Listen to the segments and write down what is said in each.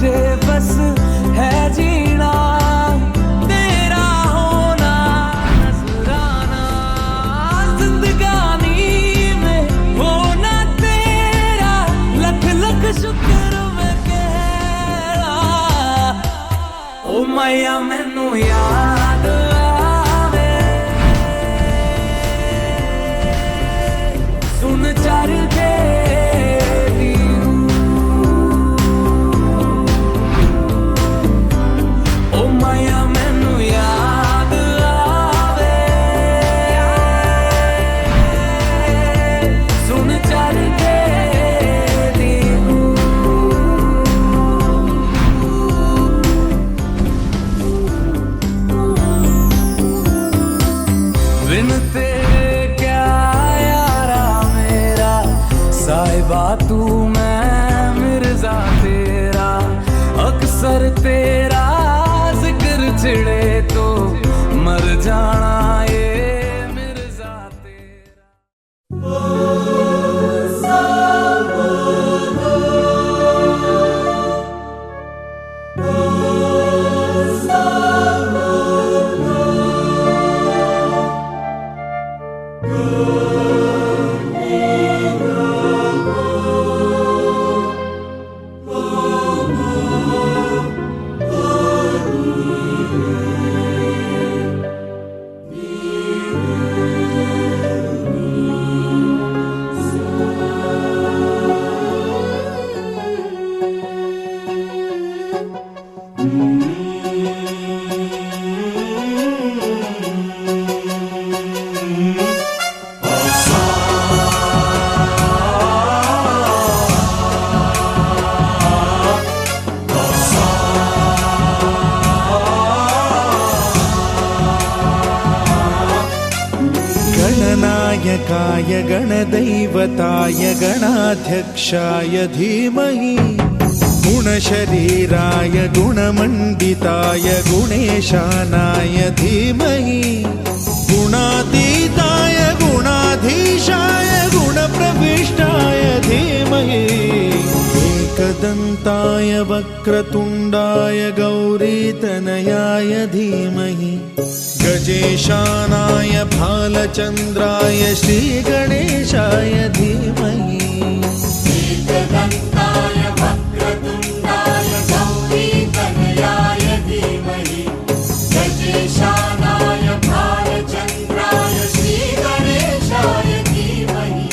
मुझे बस है जीना, तेरा होना नजराना, जिंदगानी में होना तेरा, लख लख शुक्र मैं कह रहा। ओ माया मैनू याद आवे, सुन चर के साहिबा तू मैं मिर्जा तेरा, अक्सर तेरा जिक्र छिड़े तो मर जाना ये मिर्जा तेरा। गणनायकाय गणदैवताय गणाध्यक्षाय धीमहि, गुणशरीराय गुणमण्डिताय गुणेशानाय धीमहि, गुणातीताय गुणाधीशाय गुणप्रविष्टाय धीमहि, एकदन्ताय वक्रतुण्डाय गौरीतनयाय धीमहि, गजेशानाय भालचन्द्राय श्रीगणेशाय धीमहि, एकदन्ताय वक्रतुण्डाय गौरीतनयाय धीमहि, गजेशानाय भालचन्द्राय श्रीगणेशाय धीमहि।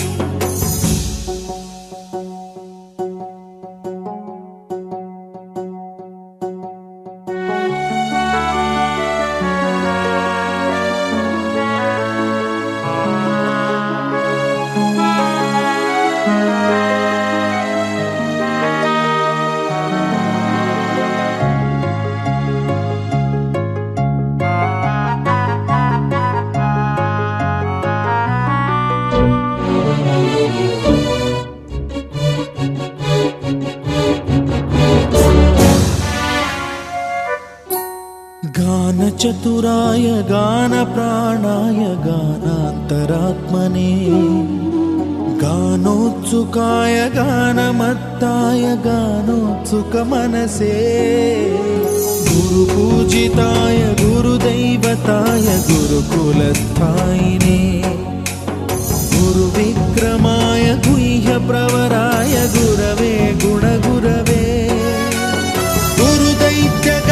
गानचतुराय गानप्राणाय गानान्तरात्मने, गानोत्सुकाय गानमत्ताय गानोत्सुकमनसे, गुरुपूजिताय गुरुदैवताय गुरुकुलस्थायिने, गुरुविक्रमाय गुह्यप्रवराय गुरवे गुणगुरवे, गुरुदैत्यकलक्षेत्रे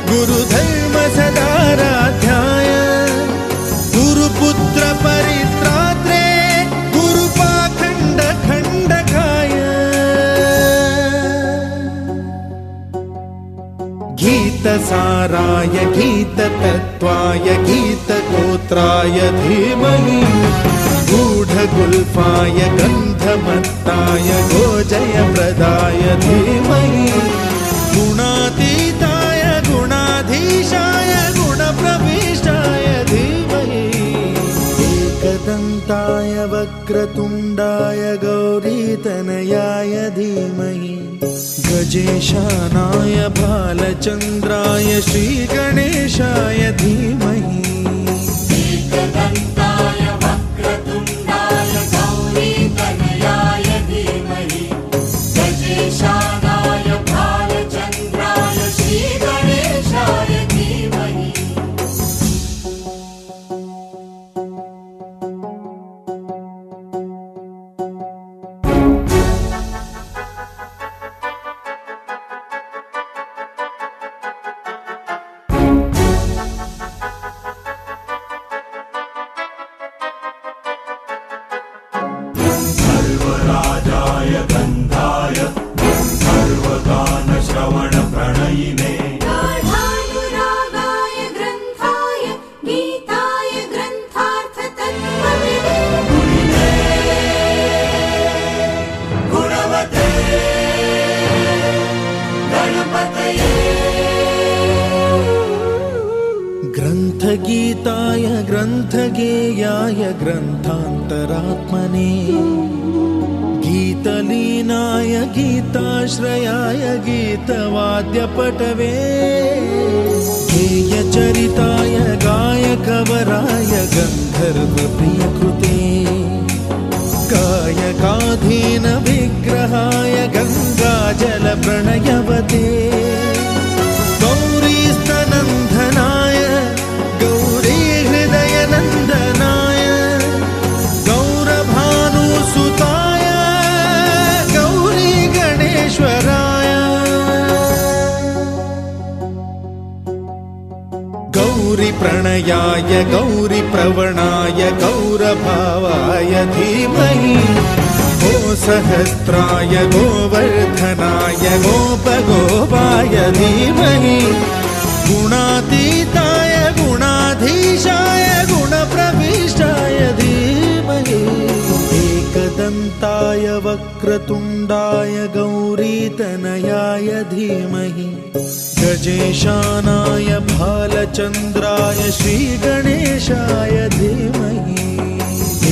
गुरुधर्म सदाराध्याय, गुरुपुत्र परित्रात्रे गुरुपाखण्ड खण्डकाय, गीतसाराय गीततत्त्वाय गीतगोत्राय धीमहि, गूढगुल्फाय गन्धमत्ताय गोजयप्रदाय धीमहि, गुणातीताय गुणाधीशाय गुणप्रविष्टाय धीमहि, एकदन्ताय वक्रतुण्डाय गौरीतनयाय धीमहि, गजेशानाय भालचन्द्राय श्रीगणेशाय धीमहि, एकदन्ताय वक्रतुण्डाय गौरीतनयाय धीमहि, गजेशानाय ग्रन्थगीताय ग्रन्थगेयाय ग्रन्थान्तरात्मने गीतलीनाय गीताश्रयाय गीतवाद्यपटवे गेयचरिताय गायकवराय गन्धर्वप्रियकृते गायकाधीन विग्रहाय गङ्गाजलप्रणयवते गौरीस्तनन्दनाय गौरीहृदयनन्दनाय गौरभानुसुताय गौरी गणेश्वराय गौरीप्रणयाय गौरीप्रवणाय गौरभावाय धीमहि गो सहस्राय गोवर्धनाय गोपगोपाय धीमहि गुणातीताय गुणाधीशाय गुणप्रविष्टाय धीमहि एकदन्ताय वक्रतुण्डाय गौरीतनयाय धीमहि गजेशानाय भालचन्द्राय श्रीगणेशाय धीमहि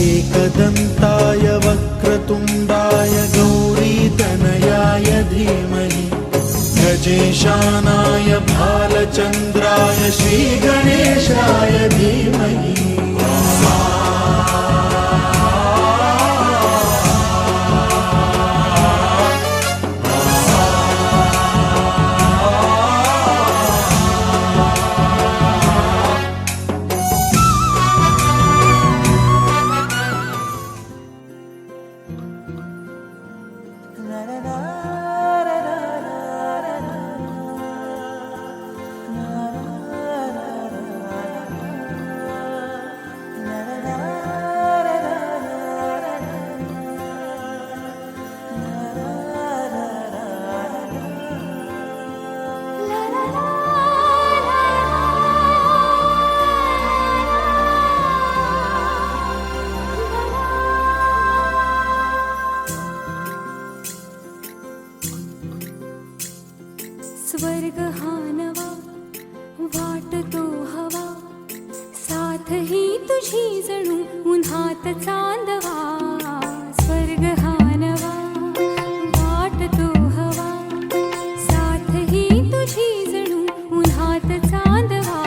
एकदन्ताय वक्रतुण्डाय गौरीतनयाय धीमहि गजेशानाय भालचन्द्राय श्रीगणेशाय धीमहि स्वर्ग हा नवा वाटतो हवा साथ ही तुझी जणू उन्हात चांदवा स्वर्ग हा नवा वाटतो हवा साथ ही तुझी जणू उन्हात चांदवा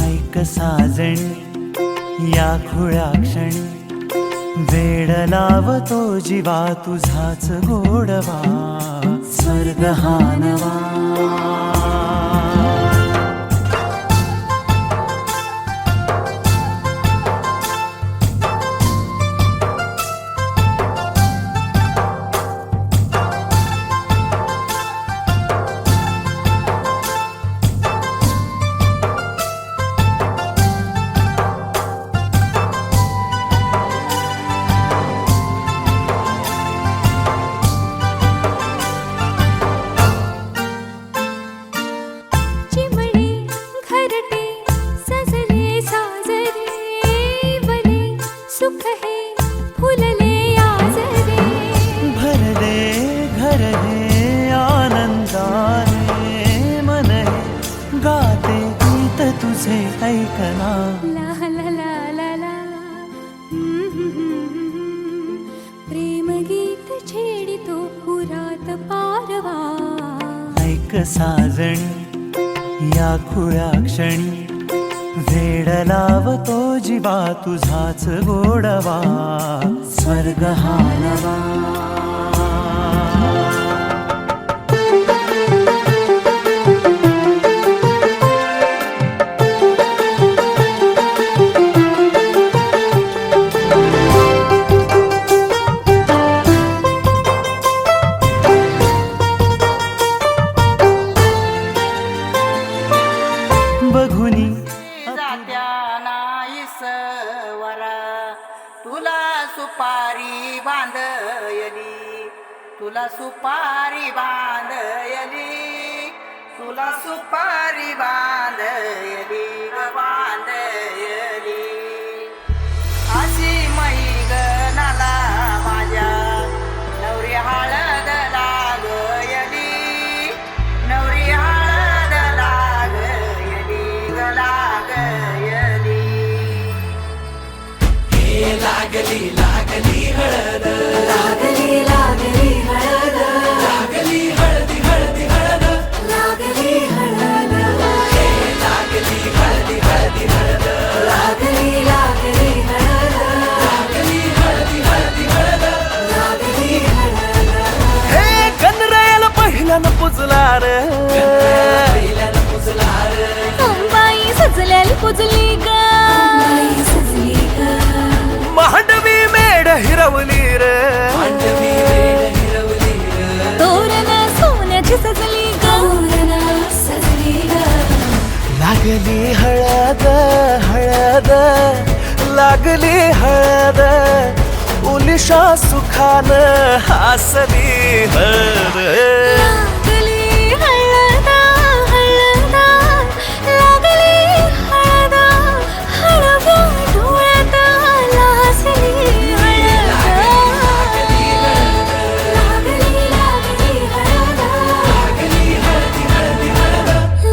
ऐक साजणी या खुळ्या क्षणी वेड लावतो जीवा तुझाच गोडवा स्वर्ग हा नवा सुख है फुलले आजरे भरले घर हे आनंदाने मन हे गाते गीत तुझे ऐकना ला ला ला ला ला प्रेम गीत छेडितो पुरात पारवा ऐक साजणी या खुळ्या क्षणी वेड लावतो जीवा तुझाच गोडवा स्वर्ग हा नवा बघुनी जात्या नाईसवरा तुला सुपारी बांधयली तुला सुपारी बांधयली तुला सुपारी बांधयली बांधयली अशी मैगनाला माझ्या नवरी हळद लागयली नवरी हळद लागयली लागयली पुजला रे अंबाई सजल्याला पुजली ग मांडवी मेढ हिरवली रे तोरण सोन्याची सजली ग लागली हळद हळद लागली हळद उलिशा सुखान हसली हळद लागली हळद हळद लागली हळद हळव्या डोळ्यात लाजली हळद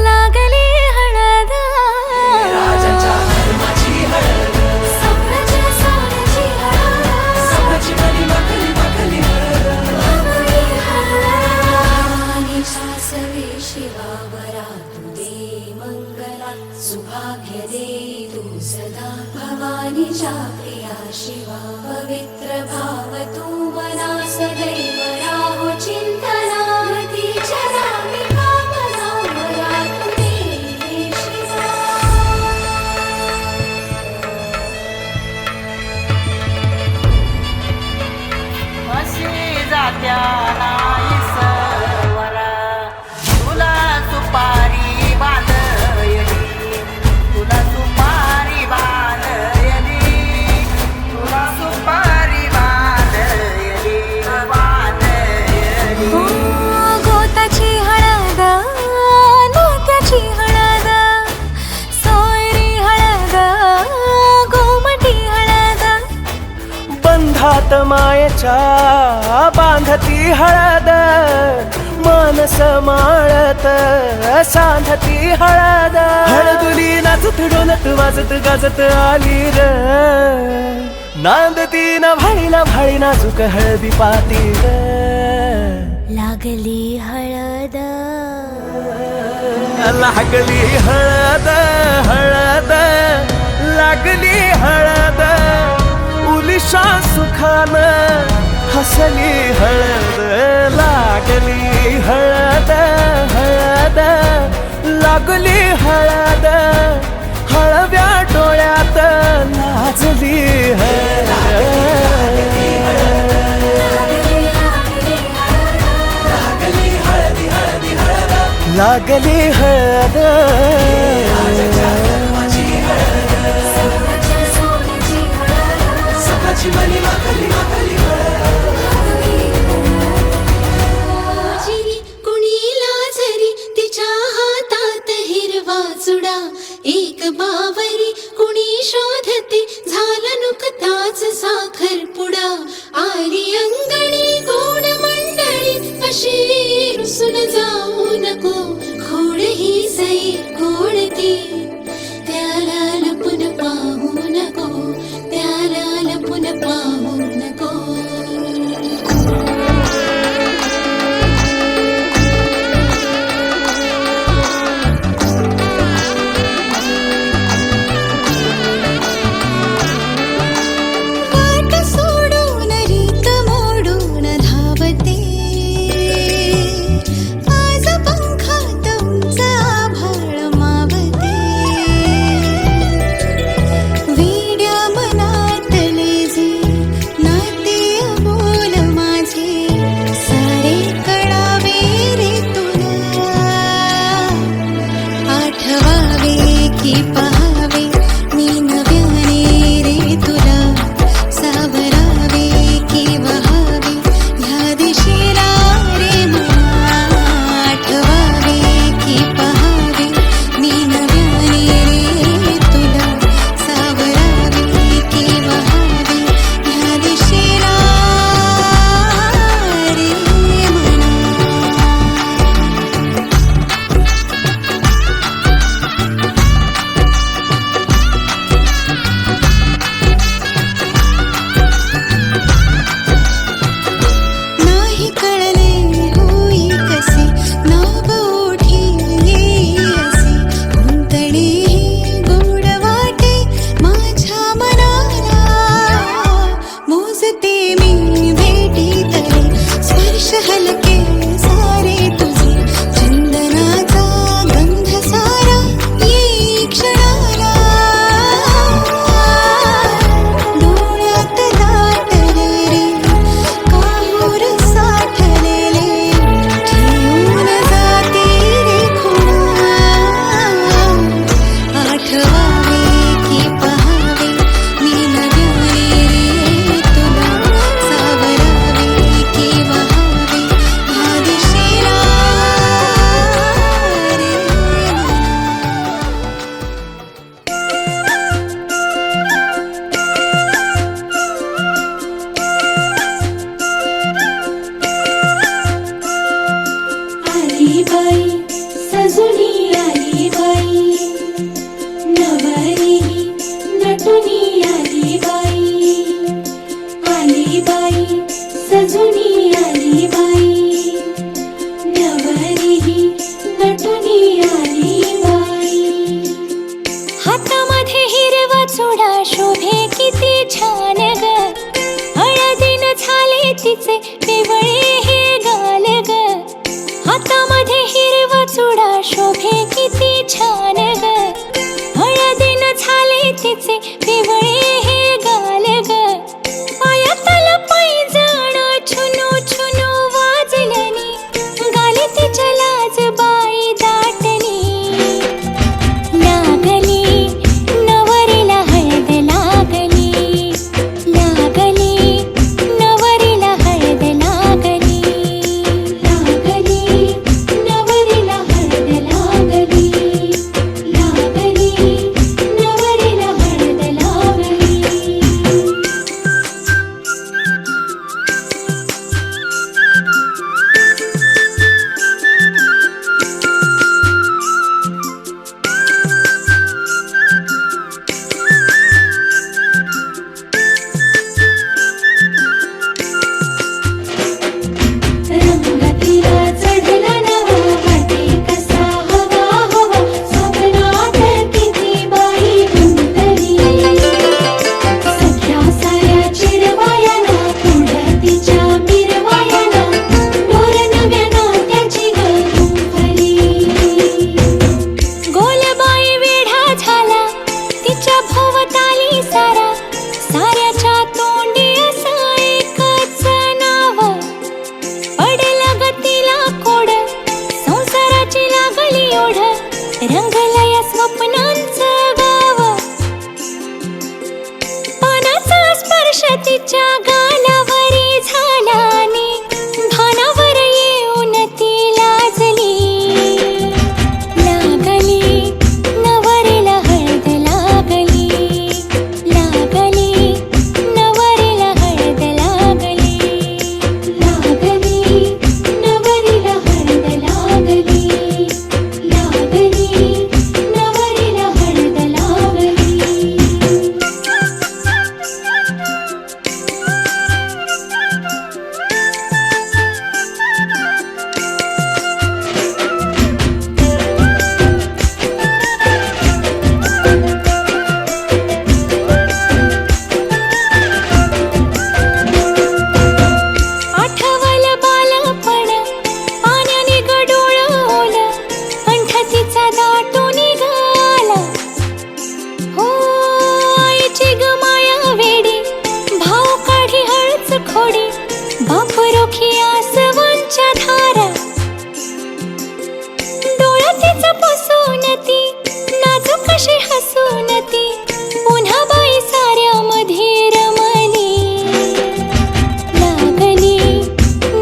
लागली हळद शिवावरा तू दे मंगला सुभाग्य दे तू सदा भवानीच्या प्रिया शिवा पवित्र भाव तू मना सदैव राहो चिंतना तिच्या नामी कामना मला तू दे शिवा अशी जात्या नाही सवरा तुला सुपारी बांधयली तुला सुपारी बांधयली तुला सुपारी बांधयली बांधयली गोताची हळद नात्याची हळद सोयरी हळद गोमटी हळद बंधात मायेच्या बांधती हळद मानस माळत सांधती हळद हळदुली नाचत डोलत वाजत गाजत आली र नांदती न भाळी नाजूक हळदी पाती र लागली हळद लागली हळद हळद लागली हळद उलिशा सुखान हसली हळद लागली हळद हळद लागली हळद हळव्या डोळ्यात लाजली लागली हळद जिरी कुणीला जरी तिच्या हातात हिरवा चुडा एक बावरी कुणी शोधते झाला नुकताच साखर पुडा आली अंगणी गोड मंडळी अशी रुसून जाऊ नको खोड ही सई गोडती त्याला लपून पाहू नको त्याला लपून पाहू नको वाट सोडून रीत मोडून धावते आज पंखात उंच आभाळ मावते आली बाई सजुनी आली बाई नवरी नटुनी आली बाई सजुनी आली बाई नवरी नटुनी आली बाई हातामध्ये हिरवा चुडा शोभे किती छान ग हळदीनं झाले तिचे पिवळे हे गाल ग हातामध्ये हिरवा चुडा शोभे किती छान ग हळदीनं झाले तिचे पिवळे हे गाल ग पायातलं पैंजण छुनू छुनू वाजलनी गाली तिच्या लाज बाई दाटली लागली नवरीला हळद लागली नवरीला हळद लागली नवरीला हळद लागली नवरीला हळद लागली रंगतीला चढला नवा वाटे कसा हवा हवा स्वप्नात किती बाई गुंतली सख्या साऱ्या चिडवायाना पुढं तिच्या मिरवायाना मोर नव्याना त्याची गुंफली गोलबाई वेढा झाला तिच्या भोवताली सारा साऱ्याच्या तोंडी असं एकच नाव पडलं गतीला कोड संसाराची लागली ओढ रंगलं या स्वप्नांचं गाव पानाचा स्पर्श तिच्या गालावरी झाला आणि भानावर येऊन ती लाजली नवरीला हळद लागली नवरीला हळद लागली नवरीला हळद लागली नवरीला हळद लागली आठवलं बालपण पाण्याने गडोळवलं कंठ तिचा दाटून निघाला हो आईची ग माया वेडी भाव काढी हळच खोडी बाप रोखी आसवांच्या धारा डोळा तिचा पुसून ती नाजूक कशी हसून ती पुन्हा बाई साऱ्यामध्ये रमली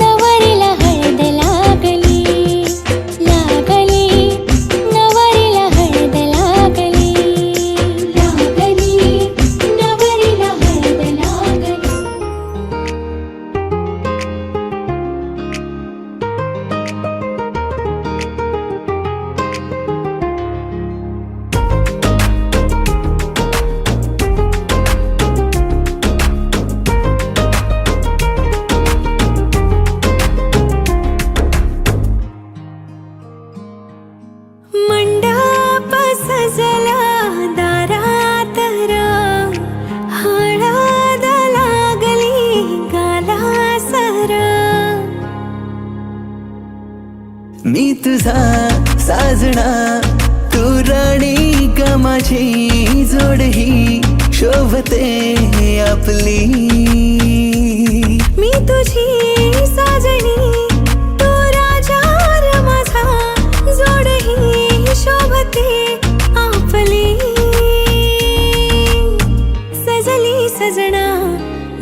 नवरीला हळद लागली नवरीला हळद लागली नवरीला हळद लागली मंडप सजला दारात हळद लागली गाला सर मी तुझा साजना तू राणी ग माझी जोड ही शोभते आपली मी तुझी साजणी तू राजा र माझा जोड ही शोभते आपली सजली सजना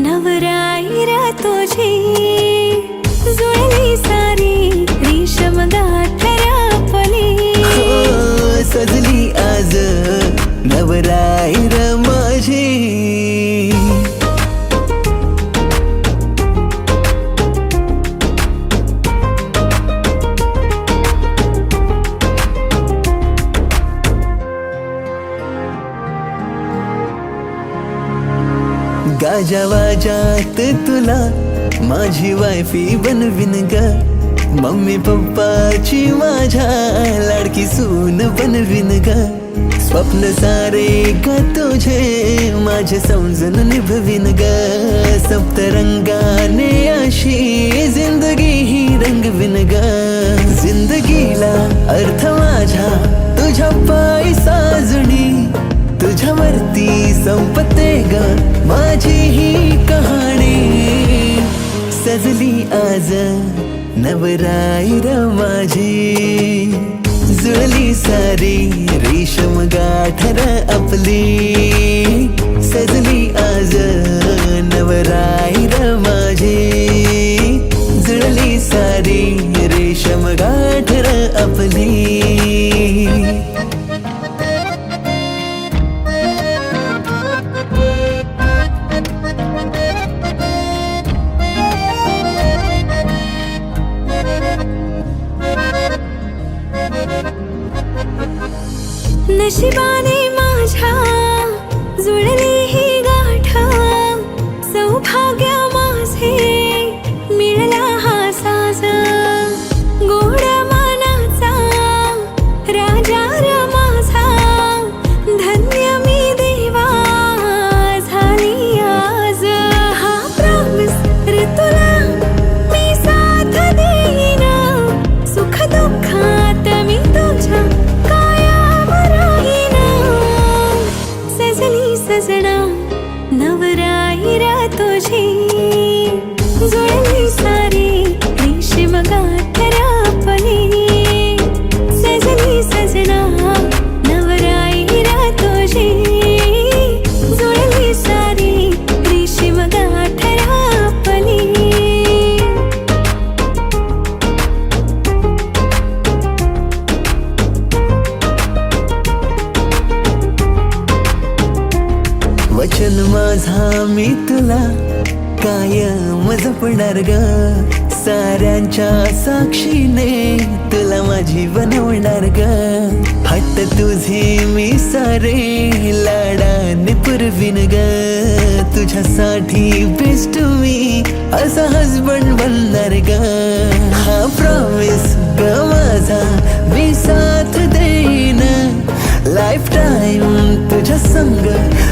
नवराई र तुझी जुळली सारी रेशम गाठर आपली सजली आज नवराई र माझी साजा वाजात तुला माझी वायफी बनविन ग, मम्मी पप्पाची माझ्या लाडकी सून बनविन ग, स्वप्न सारे ग तुझे माझे समजून निभविन ग, सप्तरंगाने अशी जिंदगी ही रंगविन ग, जिंदगीला अर्थ माझ्या तुझ्या पायी साजणी, तुझ्यावरती संपते ग माझी ही कहाणी, सजली आज नवराईर माझी, जुळली सारी रेशम गाठर आपली, सजली आज नवराईर माझी, जुळली सारी रेशम गाठर आपली. नशिबाने माझ्या जुळली ही गाठ, सौभाग्य माझे मिळाला हा साज, गोड मानाचा राजा र माझा, धन्य मी देवा झाली आज, हा प्रॉमिस रे तुला मी साथ देईन, सुख दुःखात मी तुझ्या सजना नवराईरा तुझी, जुळली सारी रेशीम गाठर आपली, सजली सजना नवराईरा तुझी, जुळली सारी रेशीम गाठर आपली. वचन माझा मी तुला कायम जपणार ग, साऱ्यांच्या साक्षीने तुला माझी बनवणार ग, हट्ट तुझे मी सारे लाडाने पुरविन ग, तुझ्यासाठी बेस्ट मी असा हजबंड बनणार ग, हा प्रॉमिस ग माझा मी साथ देईन, लाईफ टाइम तुझ्या संग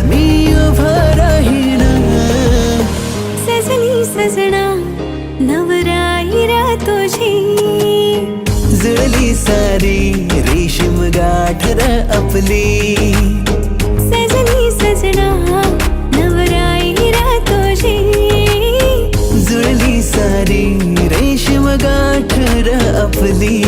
मी उभा राहीन, सजली सजना नवराईरा तुझी, जुळली सारी रेशीम गाठर आपली, सजली सजना नवराईरा तुझी, जुळली सारी रेशीम गाठर आपली.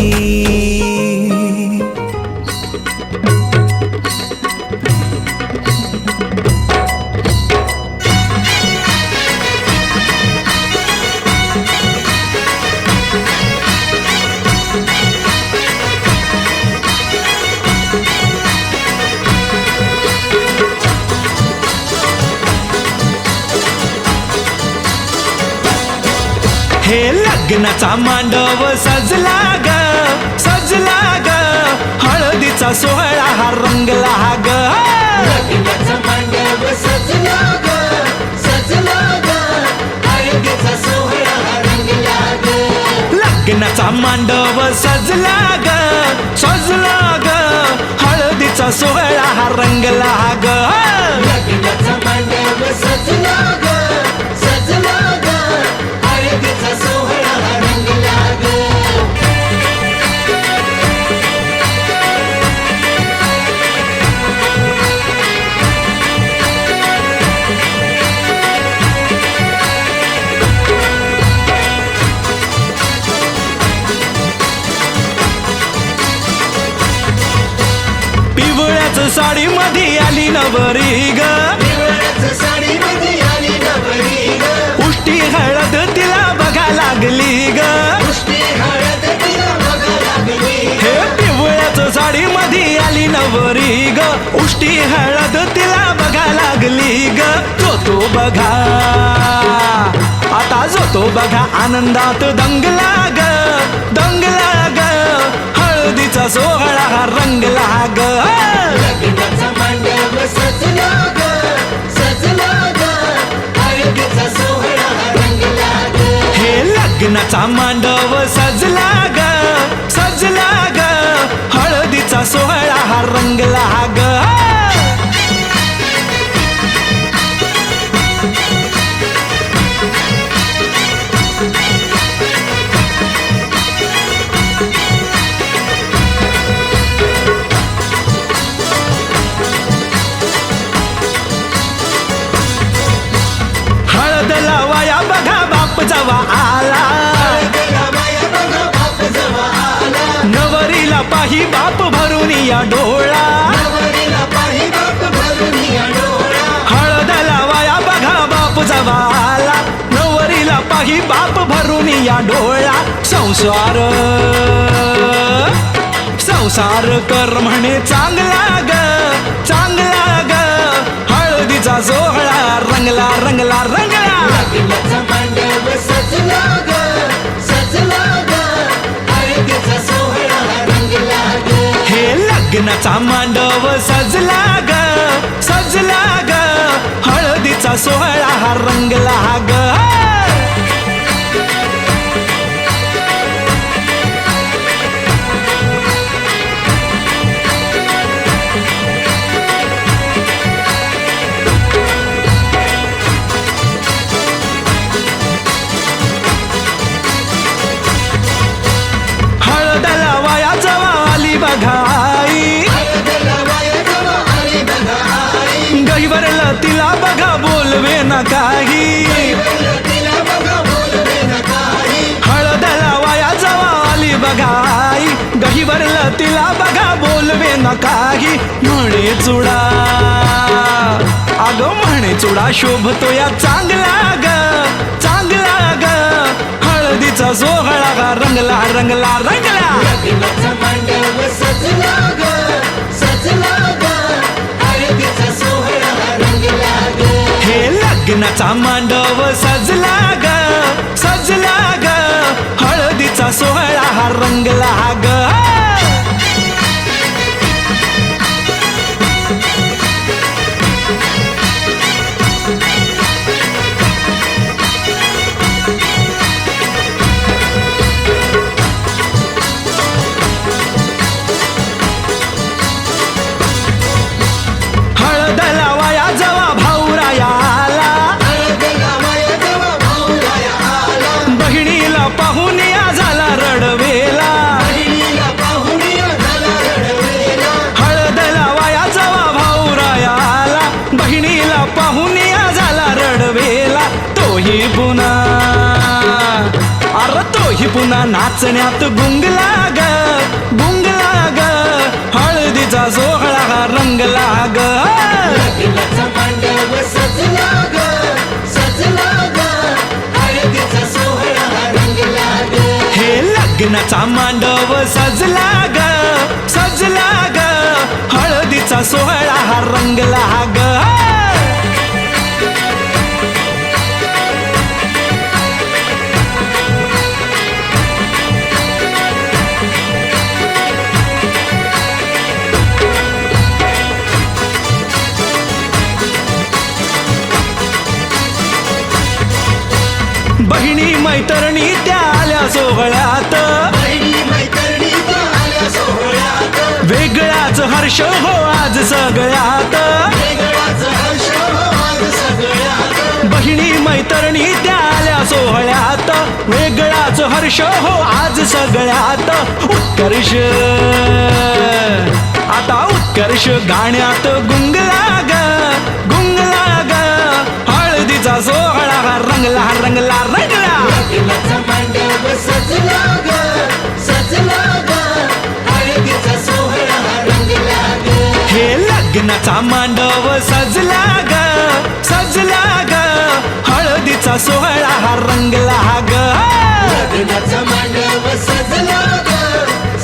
हे लग्नाचा मांडव सजला ग, सजला ग, हळदीचा सोहळा हा रंगला ग, लग्नाचा मांडव सजला ग, सजला ग, हळदीचा सोहळा हा रंगला ग, लग्नाचा मांडव सजला ग, सजला ग, हळदीचा सोहळा हा रंगला ग, लग्नाचा मांडव सजला ग, सजला ग, हळदीचा सोहळा हा रंगला ग. पिवळ्याच साडी मध्ये आली नवरी ग, पिवळ्याच साडीमध्ये आली नवरी ग, उष्टी हळद तिला बघा लागली ग, उष्टी हळद तिला बघा लागली, हे पिवळ्याच साडी मध्ये आली नवरी ग, उष्टी हळद तिला बघा लागली ग, जो तो बघा आता जो तो बघा आनंदात दंगला ग, दंगला ग, हळदीचा सोहळा हा रंगला ग, लग्नाचा मांडव सजला ग, सजला ग, लग्नाचा मांडव सजला ग सजला ग हळदीचा सोहळा हा रंगला ग हळद लावाया बघा बाप जवा आला नवरीला पाही बाप भरून या डोळा हळद लावाया बघा बाप जवा आला नवरीला पाही बाप भरून या डोळा संसार संसार कर म्हणे चांगला ग चांगला ग हळदीचा सोहळा रंगला रंगला रंगला लग्नाचा मांडव सजला ग सजला ग हळदीचा सोहळा रंगला ग हे लग्नाचा मांडव सजला ग सजला ग हळदीचा सोहळा हा रंगला ग हळद लावाया जवा आली बघाई गहिवरला तिला बघा बोलवे ना काही हळद लावाया जवा आली बघाई गहिवरला तिला बघा बोलवे ना काही म्हणे चुडा अगं म्हणे चुडा शोभतो या चांगला ग चांगला ग हळदीचा सोहळा गा रंगला रंगला रंगला लग्नाचा मांडव सजला ग सजला ग हळदीचा सोहळा रंगला ग हे लग्नाचा मांडव सजला ग सजला ग हळदीचा सोहळा हा रंगला ग हळद लावाया जवा भाऊराया आला बहिणीला पाहून या झाला रडवेला हळद लावाया जवा भाऊराया आला बहिणीला पाहून या झाला रडवेला तोही पुन्हा अरे तोही पुन्हा नाचण्यात गुंगला ग गुंगला ग हळदीचा सोहळा हा रंगला ग लग्नाचा मांडव सजला ग सजला ग हळदीचा सोहळा रंगला ग हे लग्नाचा मांडव सजला ग सजला ग हळदीचा सोहळा हा रंगला ग बहिणी मैत्रिणी त्या आल्या सोहळ्यात बहिणी मैत्रिणी आल्या सोहळ्यात वेगळाच हर्ष हो आज सगळ्यात वेगळाच हर्ष आज सगळ्यात बहिणी मैत्रिणी त्या आल्या सोहळ्यात वेगळाच हर्ष हो आज सगळ्यात उत्कर्ष आता उत्कर्ष गाण्यात गुंगला ग गुंगला ग हळदीचा सोहळा हा रंगला रंगला रंगला लग्नाचा मांडव सजला ग सजला ग हळदीचा सोहळा रंगला ग हे लग्नाचा मांडव सजला ग सजला ग हळदीचा सोहळा हा रंगला ग लग्नाचा मांडव सजला ग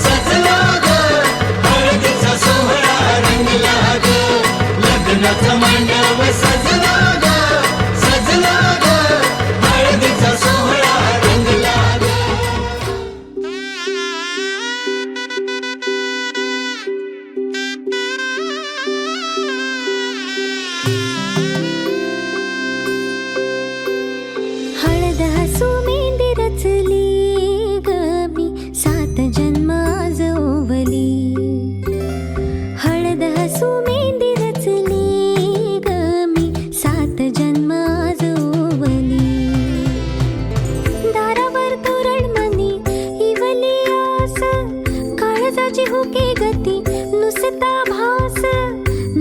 सजला ग हळदीचा सोहळा रंगला ग लग्नाचा मांडव सजला ग सजला ग हळदीचा सोहळा रंगला ग हळद हसू मेंदी रचली तुझी हुके गती नुसता भास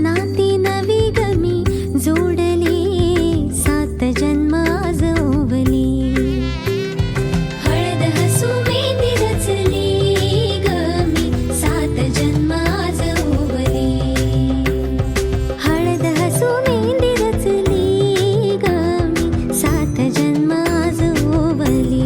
नाती नवी गमी जोडली 7 जन्म आज ओवली हळद हसू मेहंदी रचली गमी 7 जन्म आज ओवली हळद हसू मेहंदी रचली गमी 7 जन्म आज ओवली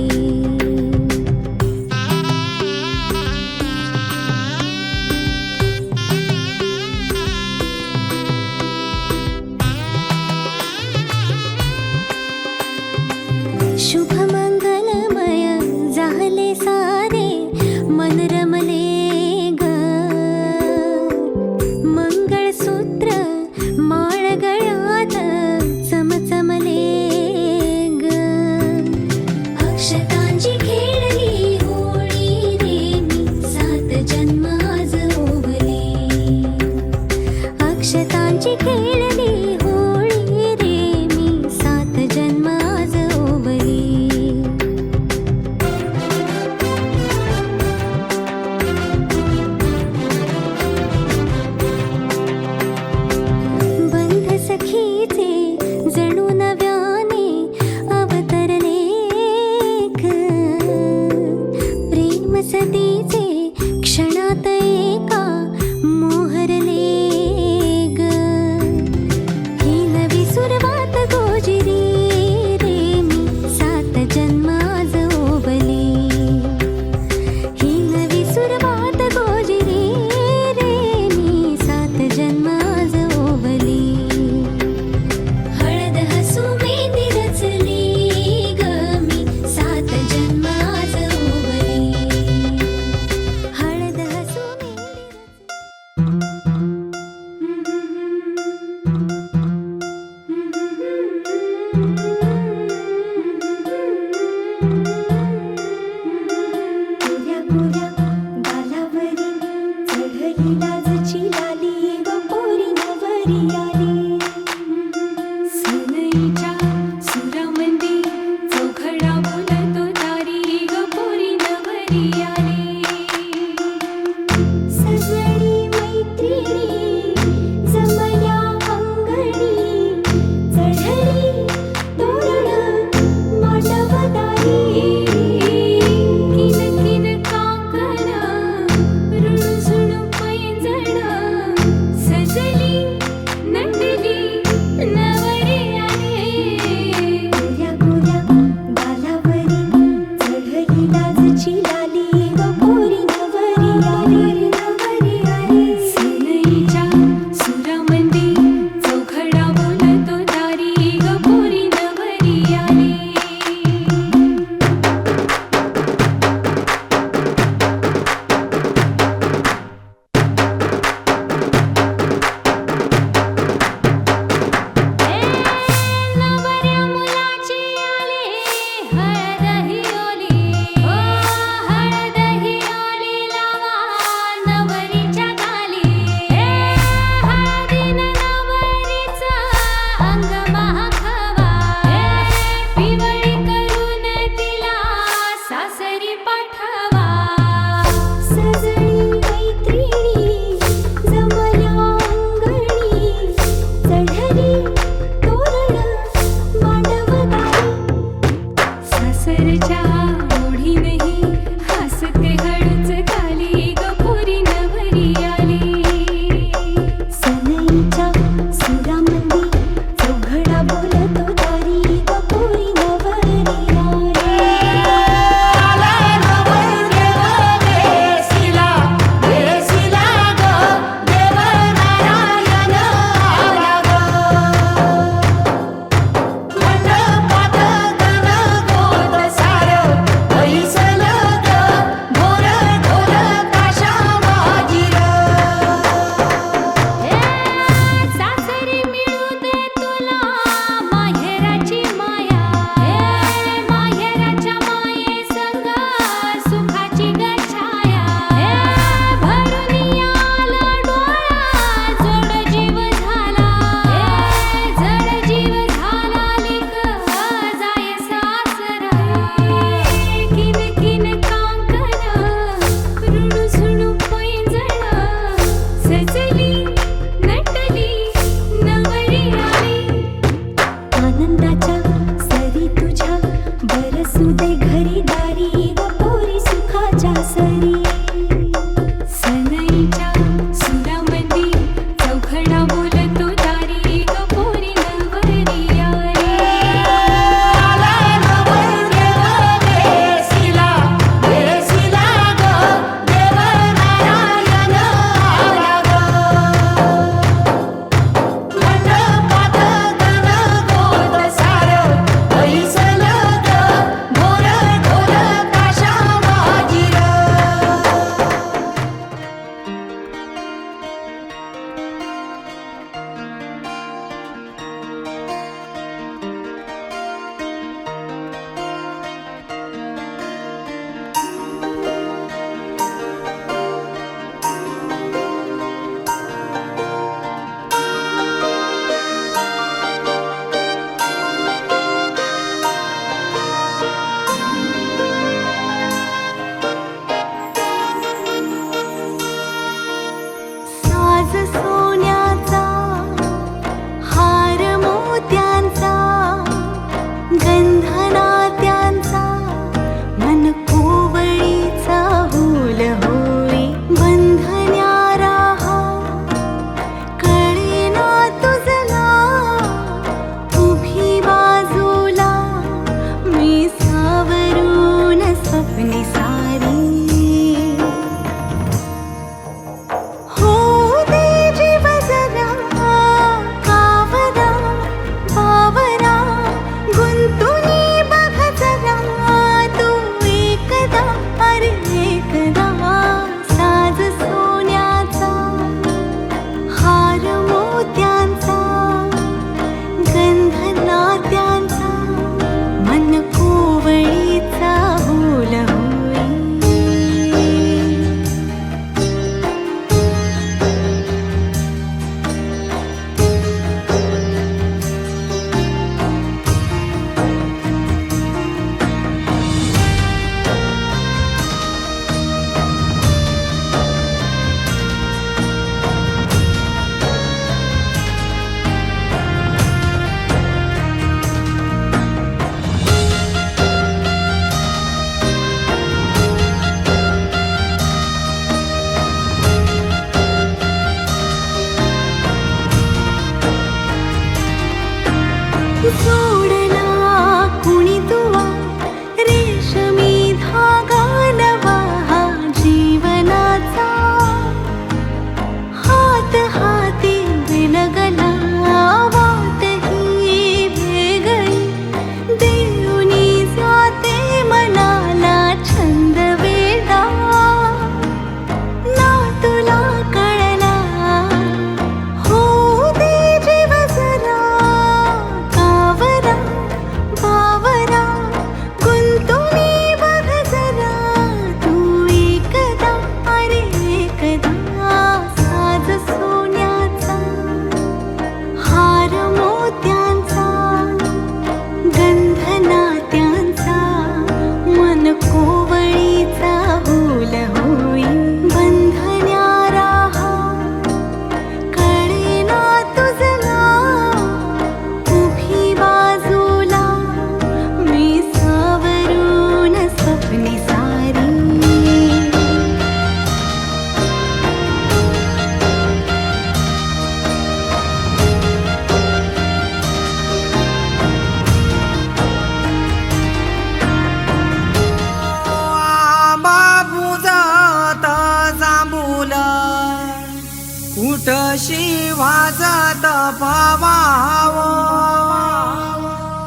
तशी वाजत पावाव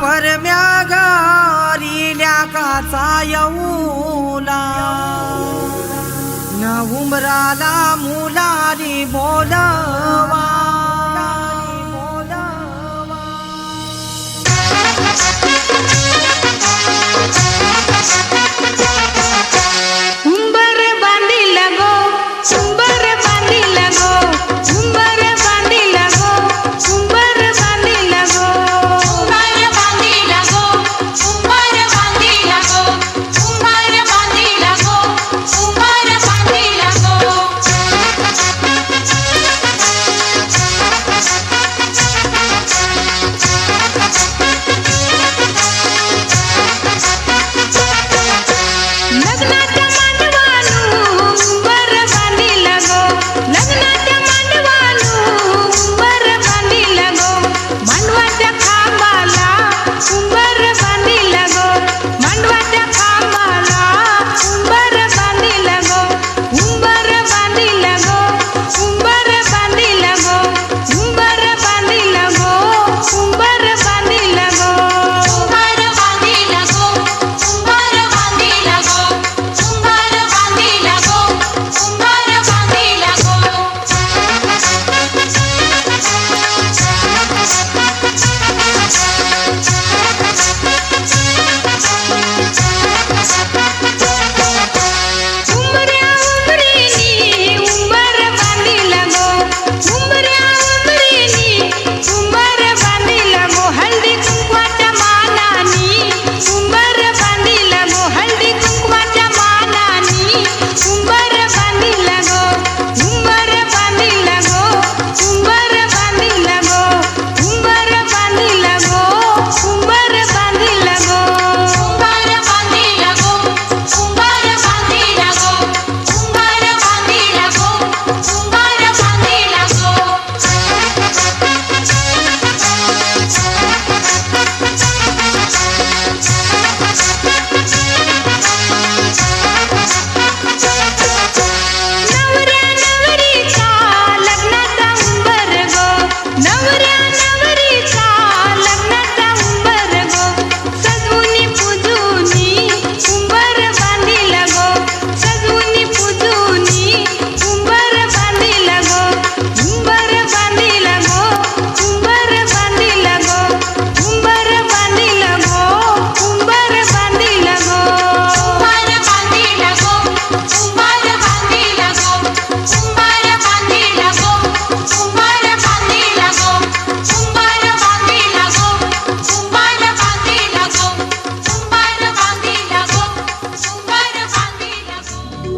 परम्या घरील्या काचा येऊला न उमराला मुलाली बोलवा उंबर बांधिला गो उंबर बांधिला गो उंबर बांधिला गो उंबर बांधिला गो उंबर बांधिला गो उंबर बांधिला गो उंबर बांधिला गो उंबर बांधिला गो लग्नाच्या मांडवानू उंबर बांधिला गो लग्नाच्या मांडवानू उंबर बांधिला गो मांडवाच्या खांबाला उंबर बांधिला गो मांडवाच्या खांबाला उंबर बांधिला गो उंबर बांधिला गो उंबर बांधिला गो उंबर बांधिला गो उंबर बांधिला गो उंबर बांधिला गो उंबर बांधिला गो उंबर बांधिला गो उंबर बांधिला उंबऱ्या उंबरीनी उंबर बांधिला गो उंबऱ्या उंबरीनी उंबर बांधिला गो हळदी कुंकवाच्या मानानी उंबर बांधिला गो हळदी कुंकवाच्या मानानी उंबर बांधिला गो उंबर बांधिला गो उंबर बांधिला गो उंबर बांधिला गो उंबर बांधिला गो उंबर बांधिला गो उंबर बांधिला गो उंबर बांधिला गो उंबर बांधिला नवऱ्या नवरीचा लग्नाचा उंबर गो नवऱ्या नवरीचा लग्नाचा उंबर गो सजवुनी पूजुनी उंबर बांधिला गो सजवुनी पूजुनी उंबर बांधिला गो उंबर बांधिला गो उंबर बांधिला गो उंबर बांधिला गो उंबर बांधिला गो उंबर बांधिला गो उंबर बांधिला गो उंबर बांधिला गो उंबर बांधिला गो उंबर बांधिला गो उंबर बांधिला गो उंबर बांधिला गो उंबर बांधिला गो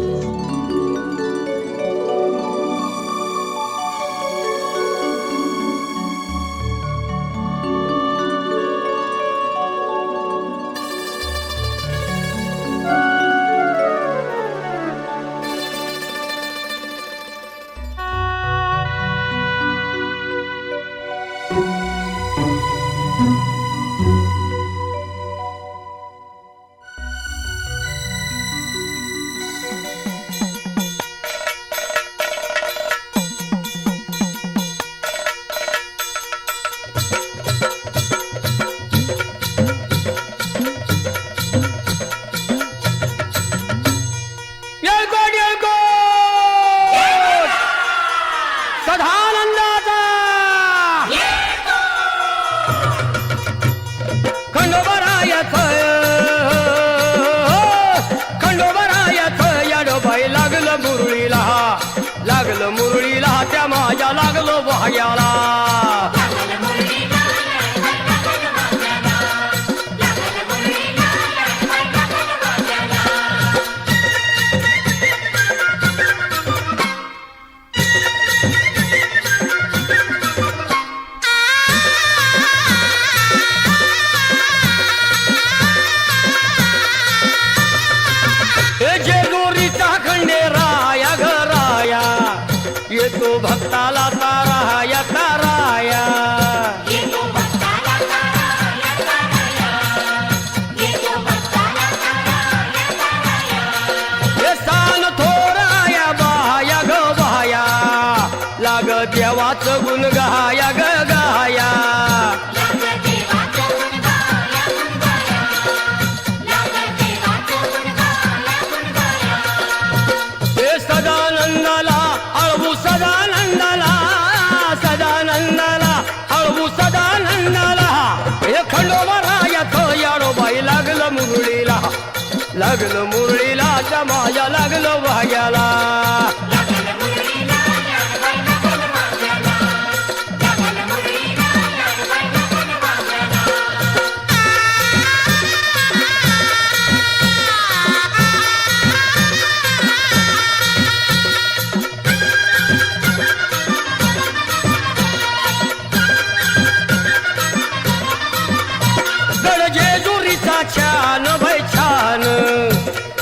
येळकोट येळकोट सदानंदाचा खंडोबरायाच खंडोबरायाच याडोबाई लागलं मुरळीला त्या माझ्या लागलो वाह्याला जेजुरीचा खंडेराया घराया येतो भक्ताला ताराया ताराया हे सांग थोराया बाया ग बाया लाग देवाचं गुण गाया ग गाया हे सदानंदाला अळवू सदानंदाला सदानंदाला अळवू सदानंदाला हे खंडोबा रायाचं याडोबाई लागलं मुरळीला लागलं मुरळीला त्या माझ्या लागलं वाग्याला गडजेजुरीचा छान बाई छान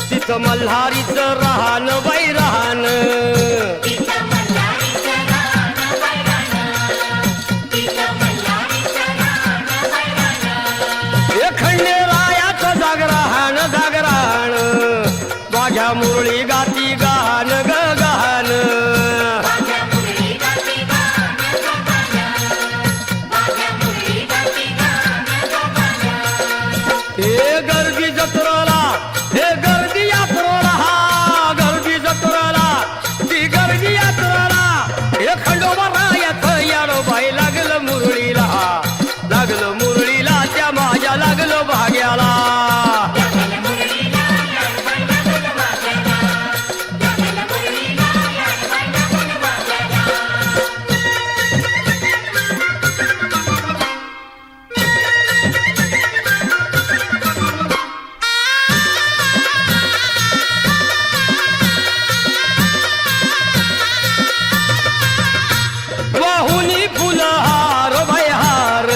तिथं मल्हारीचं राहण बाई राहण हे खंडेरायाचं जागराहण जागराहण माझ्या मुरळी गाती गान ग गान हे गर्दी जत्रेला हे गर्दी यात्रेला हा गर्दी जत्रेला ती गर्दी यात्रेला हे खंडोबा रायाचं याडोबाई लागलं मुरळीला लागलं मुरळीला त्या माझ्या लागलं भाग्याला वाहुनी फुलहार भयहार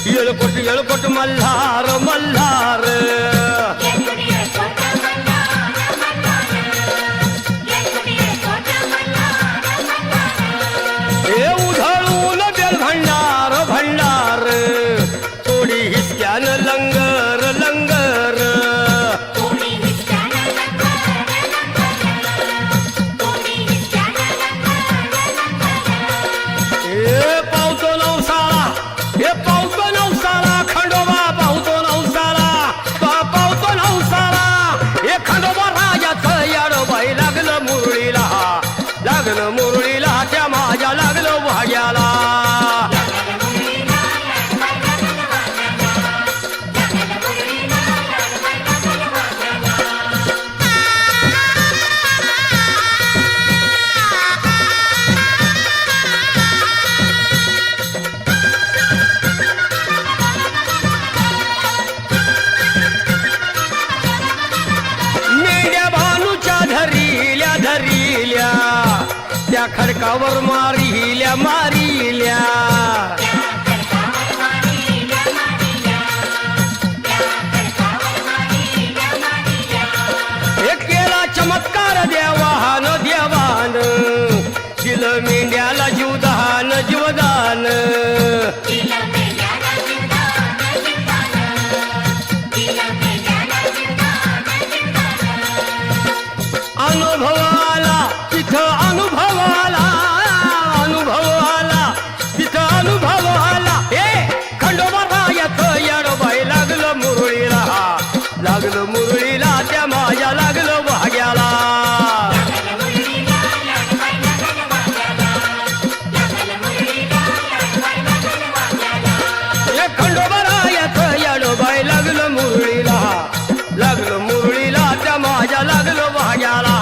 येळकोट येळकोट मल्हार मल्हार हे उधळून बेल भंडार भंडार थोडी हिसक्यानं लंगर लंगर हे पावतो नवसाला हे पावतो नवसाला खंडोबा पावतो नवसाला पावतो नवसाला हे खंडोबा राजाचं याडोबाई लागलं मुरळीला लागलं मुरळीला त्या माझ्या लागलं भाग्याला मेंढ्या भानूच्या धरिल्या धरिल्या त्या खडकावर मारिल्या मारिल्या हे केला चमत्कार देवान देवान दिलं मेंढ्याला जीवदान जीवदान अनुभवाला तिथं अनुभवाला अनुभवाला तिथं अनुभवाला हे खंडोबा रायाचं याडोबाई लागलं मुरळीला लागलं मुरळीला त्या माझ्या लागलं भाग्याला हे खंडोबा रायाचं याडोबाई लागलं मुरळीला लागलं मुरळीला त्या माझ्या लागलं भाग्याला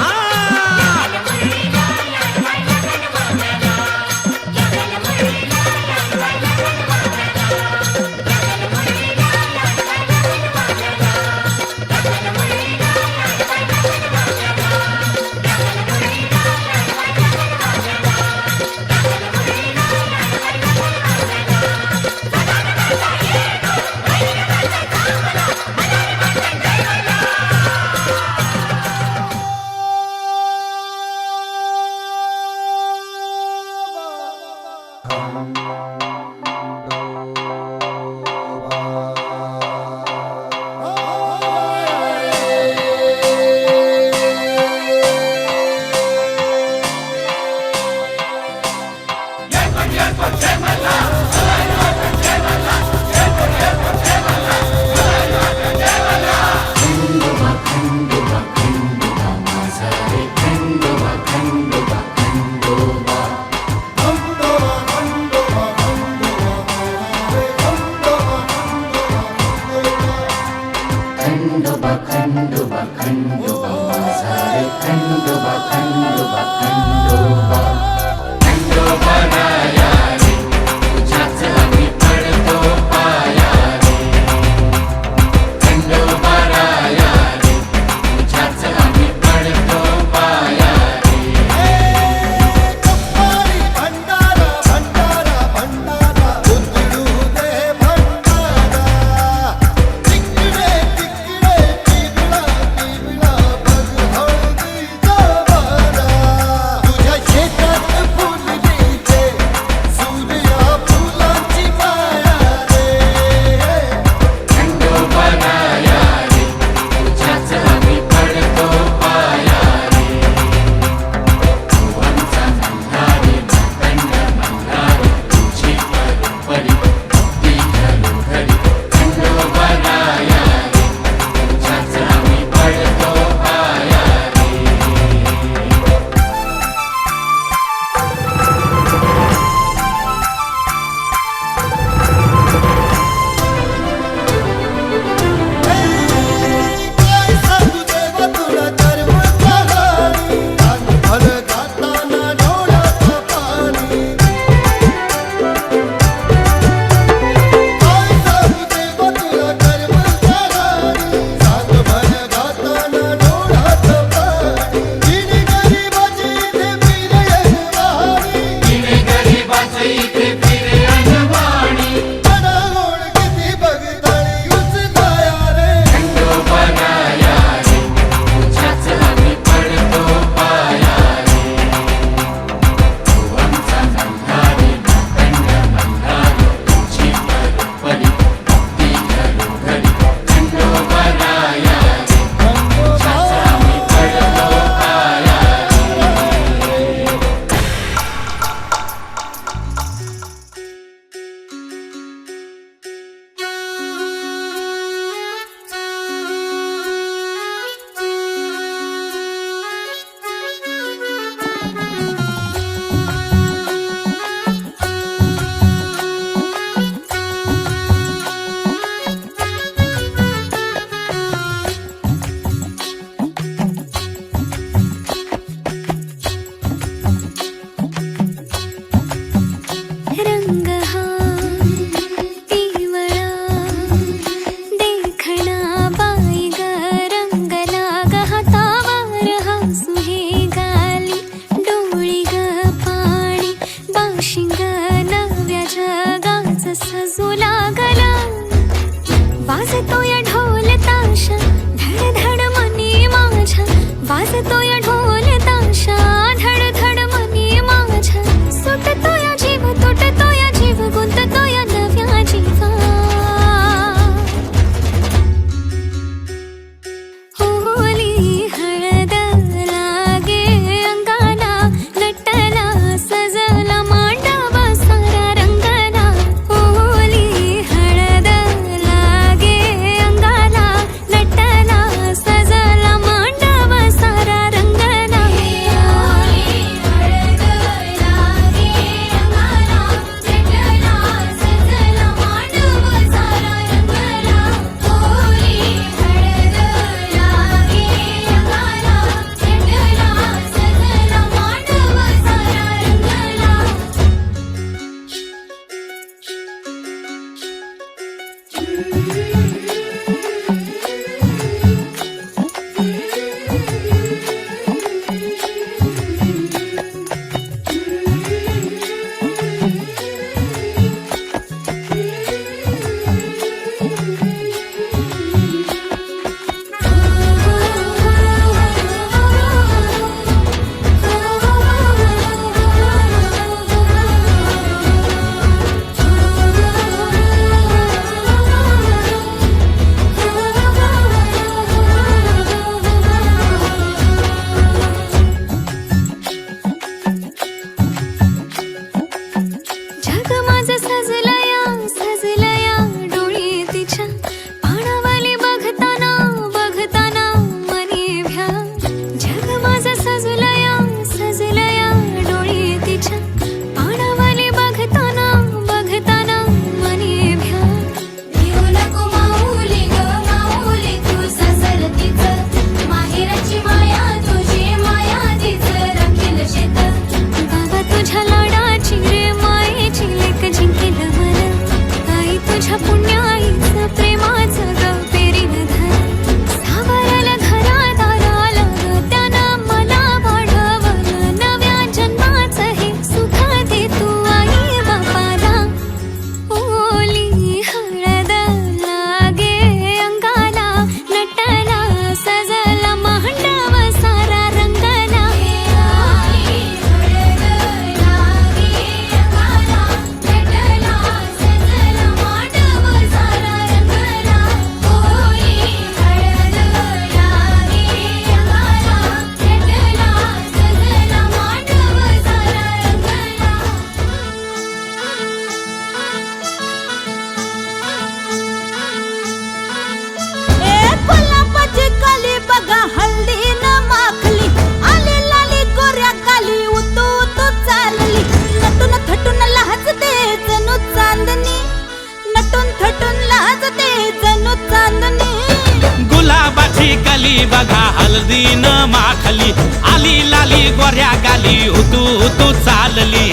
कली बघा हळदीन माखली आली लाली गोऱ्या गाली हुतू हुतू चालली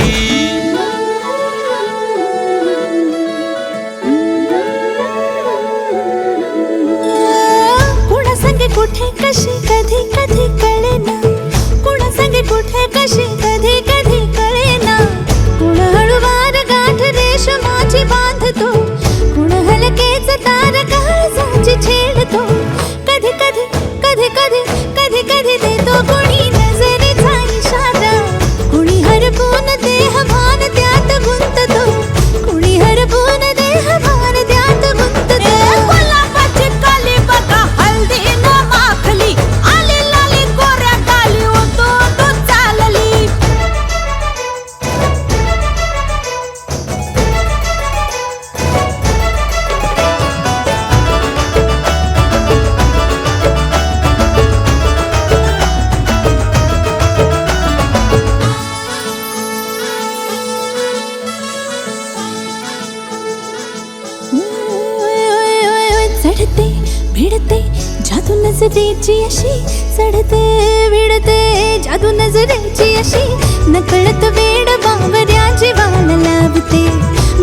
कुणा संगे कुठे कशी कधी कधी कळेना कुणा संगे कुठे कशी कधी कधी कळेना कुण हळूवार गाठ रेशमाची बांधतो कुण हलकेच तार काळजाची छेडतो कधी कधी कधी कधी कधी कधी देतो कुणी नजरेचा इशारा कुणी हरपून देह भान त्यात गुंततो कुणी हरपून देह भान त्यात गुंततो गुलाबाची काली बघा हल्दी न माखली आली लाली गोऱ्या गाली होतो तो चालली चढते भिडते जादू नजरेची अशी चढते भिडते जादू नजरेची अशी नकळत वेड बावऱ्याची वाल लावते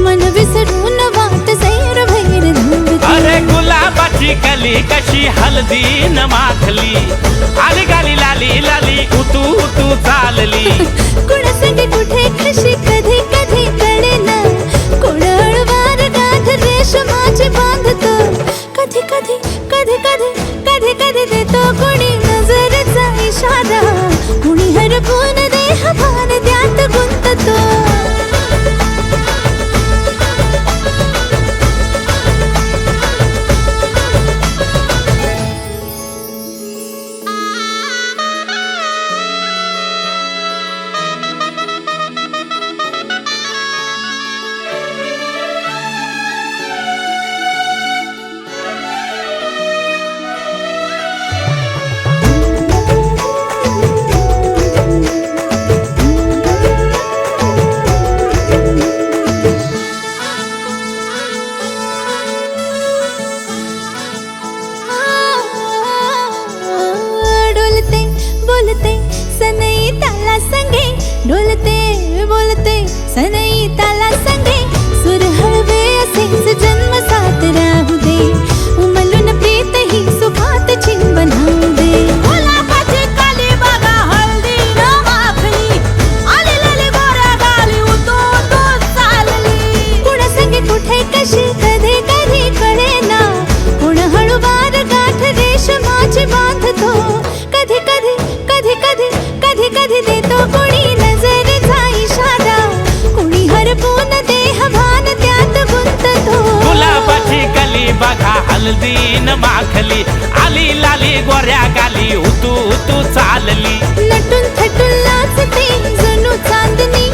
मन विसरून वाट सैर भैर धावते अरे गुलाबाची कली कशी हळदीन माखली आली गाली लाली लाली उतू उतू चालली कुणा संगे कुठे कशी कधी कधी कळेना कुण हळूवार गाठ रेशमाची बांधतो कधी कधी कधी कधी कधी कधी देतो कुणी नजरेचा इशारा कुणी हरपून देह भान त्यात गुंततो डोलते बोलते सनई ताला संगे डोलते बोलते सनई ताला संगे सुर हळवे असेच जन्म साथ राहू दे उमलून प्रीत ही सुखात चिंबन होऊ दे गुलाबाची काली बघा हल्दी न माखली आली लाली गोऱ्या गाली होतो तो चालली कुणा संगे कुठे कशी कधी कधी कळेना कुण हळूवार गाठ रेशमाची बांधतो कधी कधी कधी कधी कधी कधी देतो कुणी नजरेचा इशारा कुणी हरपून देह भान त्यात गुंततो गुलाबाची कली बघा हळदीन माखली आली लाली गोऱ्या गाली हुतू हुतू चालली नटून थटून लाजते जणू चांदणी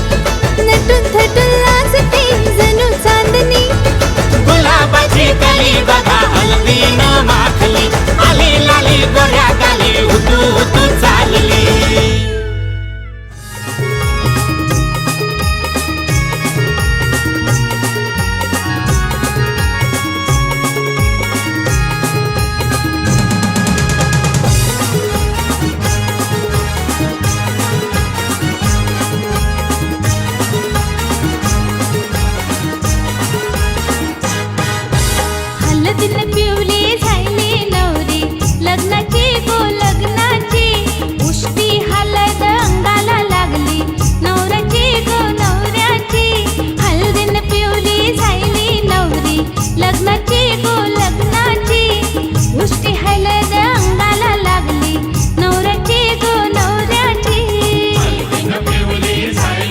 नटून थटून लाजते जणू चांदणी गुलाबाची कली बघा हळदीन माखली आली लाली गोऱ्या गाली हुतू हुतू चालली हलदीन पिवली झाली नवरी लग्नाची गो लग्नाची उष्टी हलद अंगाला लागली नवऱ्याची गो नवऱ्याची हलदीन पिवली झाली नवरी लग्नाची गो लग्नाची उष्टी हलद अंगाला लागली नवऱ्याची गो नवऱ्याची लग्नाची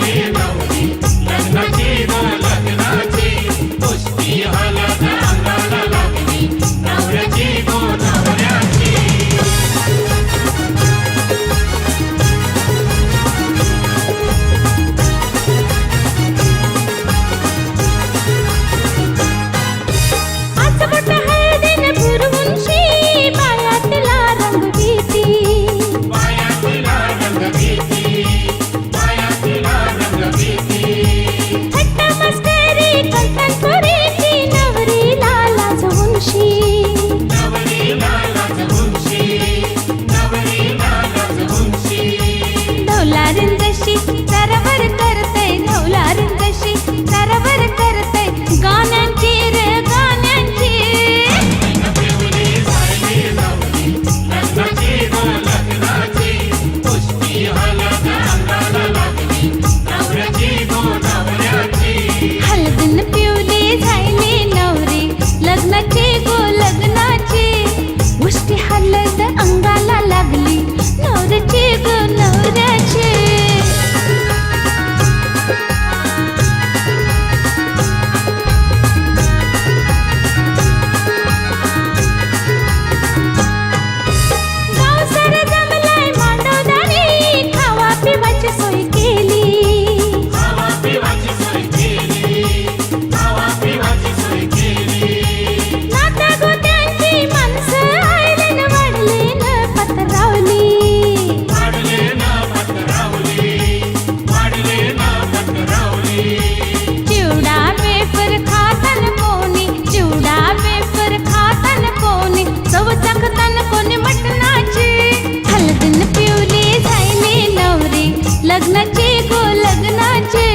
लग्नाचे गो लग्नाचे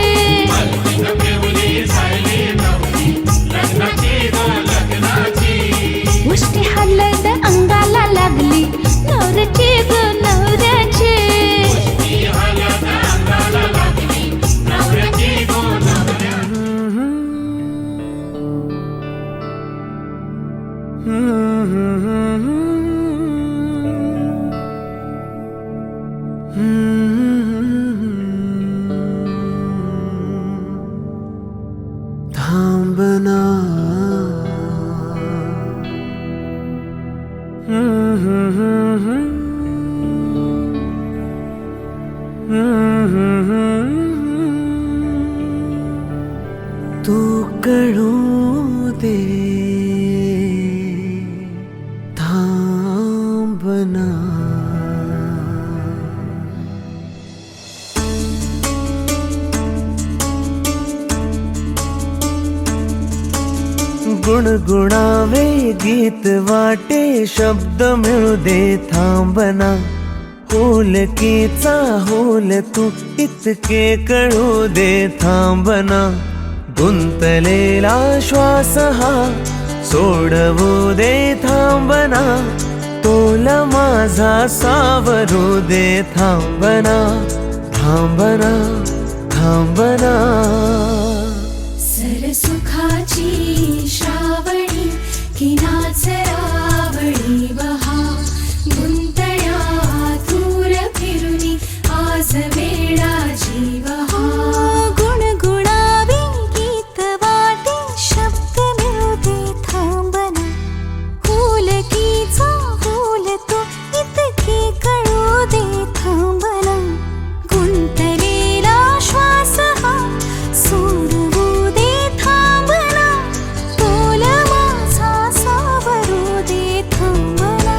उष्टी हलद अंगाला लागली नवऱ्याची गो नवऱ्याची थांबना तू कळू दे थांबना गुणगुणावे गीत वाटे शब्द मिळू दे थांबना होलकीचा होल तू इतके कळू दे थांबना गुंतलेला श्वास हा सोडवू दे थांबना तोल माझा सावरू दे थांबना थांबना थांबना सरसुखाची श्रावणी की नाचरावळी बहा गुंतळ्या दूर फिरुनी आज वेळाची बहा गुणगुणावे गीत वाटे शब्द मिळू दे थांबना होलकीचा होल तो इतके कळू दे थांबना गुंतलेला श्वास हा सोडवू दे थांबना तोल माझा सावरू दे थांबना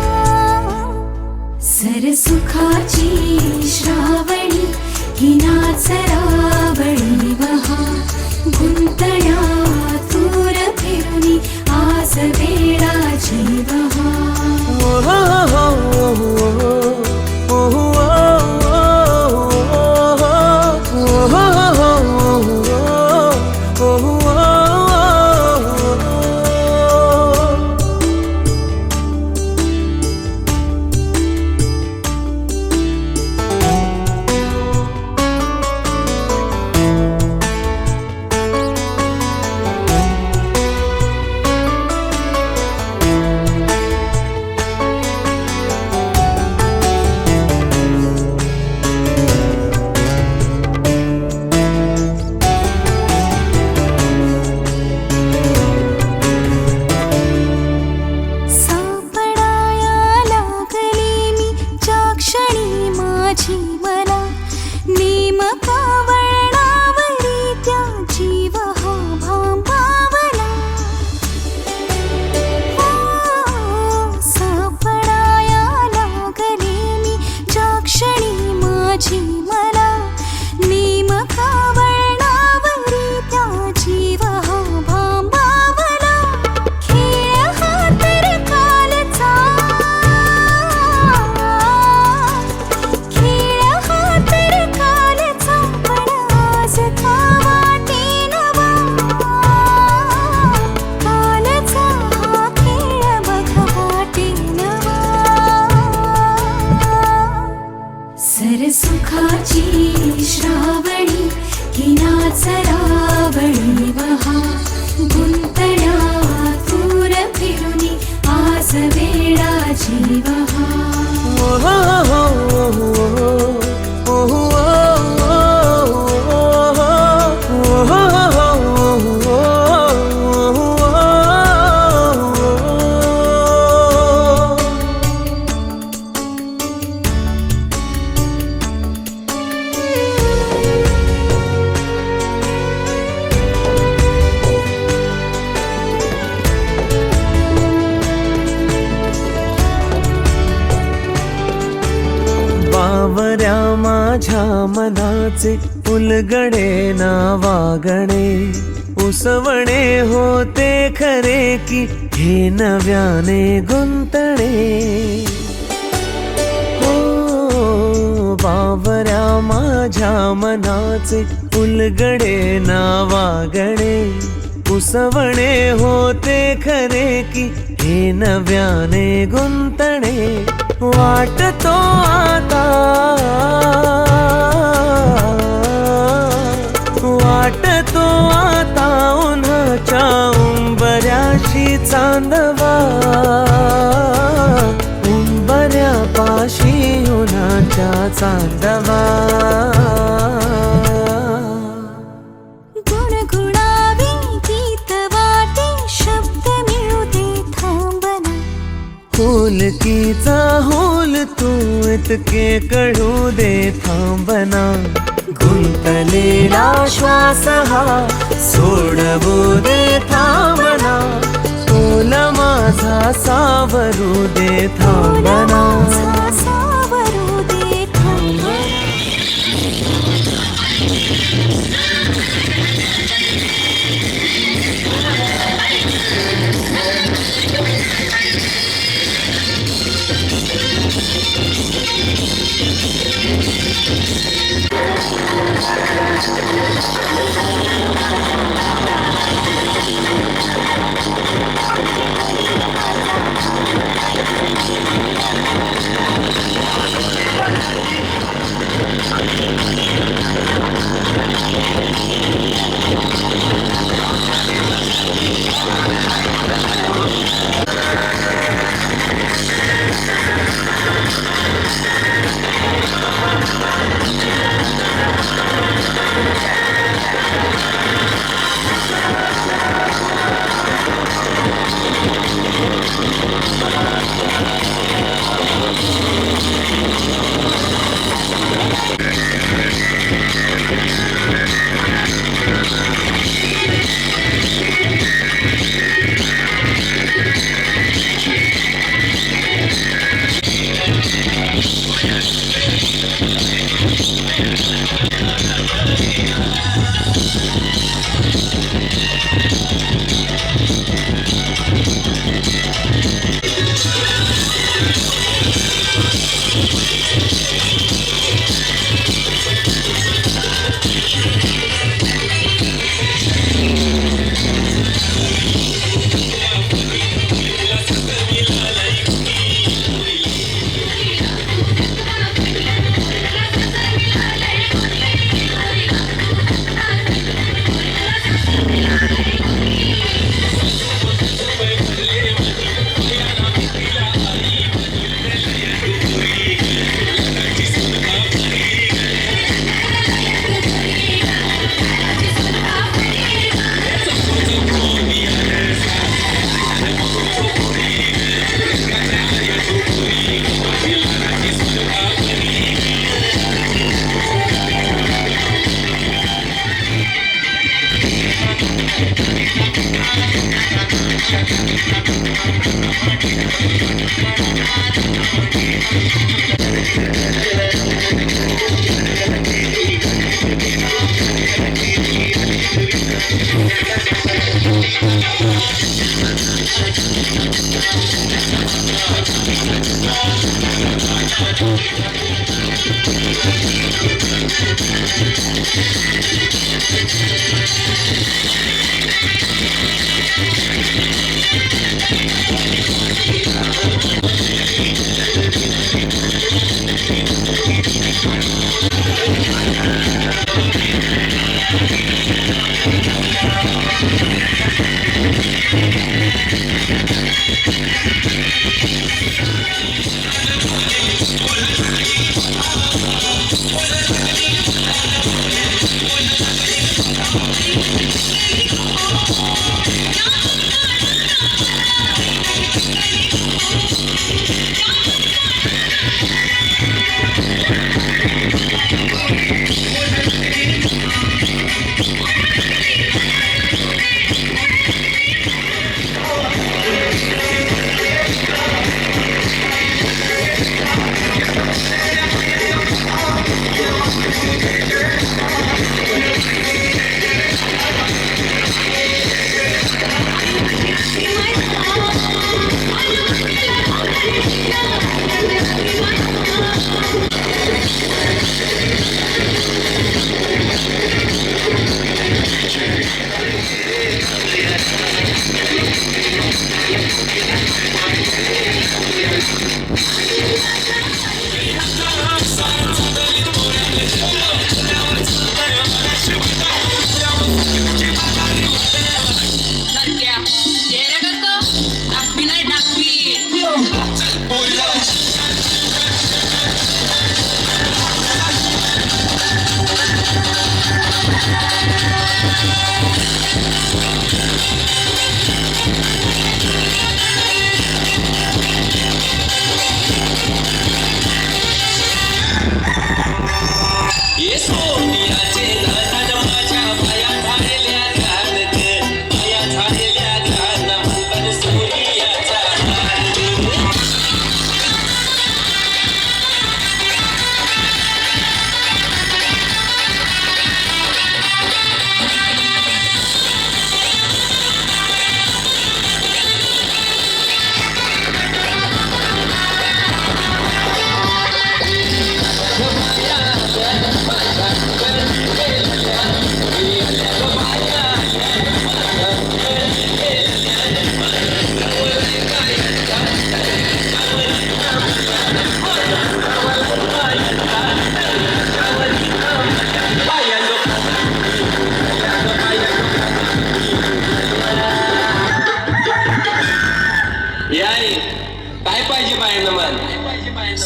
सरसुखाची श्रावणी ही नाचरावळी बहा गुंतळ्या दूर फिरुनी आज वेळाची बहा सरसुखाची श्रावणी की नाचरावळी बहा गुंतळ्या दूर फिरुनी आज वेळाची बहा बावऱ्या माझ्या मनाचे उलगडे ना वागणे उसवणे होते खरे की हे नव्याने गुंतणे हो बावऱ्या माझ्या मनाचे उलगडे नावागणे उसवणे होते खरे की हे नव्याने गुंतणे वाटतो आता उन्हाच्या उंबऱ्याशी चांदवा उंबऱ्यापाशी उन्हाच्या चांदवा गुणगुणावी गीत वाटे शब्द मिळू दे थांबना होलकीचा होल तू इतके कळू दे थांबना गुंतलेला श्वास हा सोडवू दे थांबना तोल माझा सावरू दे थांबना सावरू दे थांबना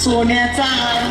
सोन्याचा हार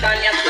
वाटाण्यात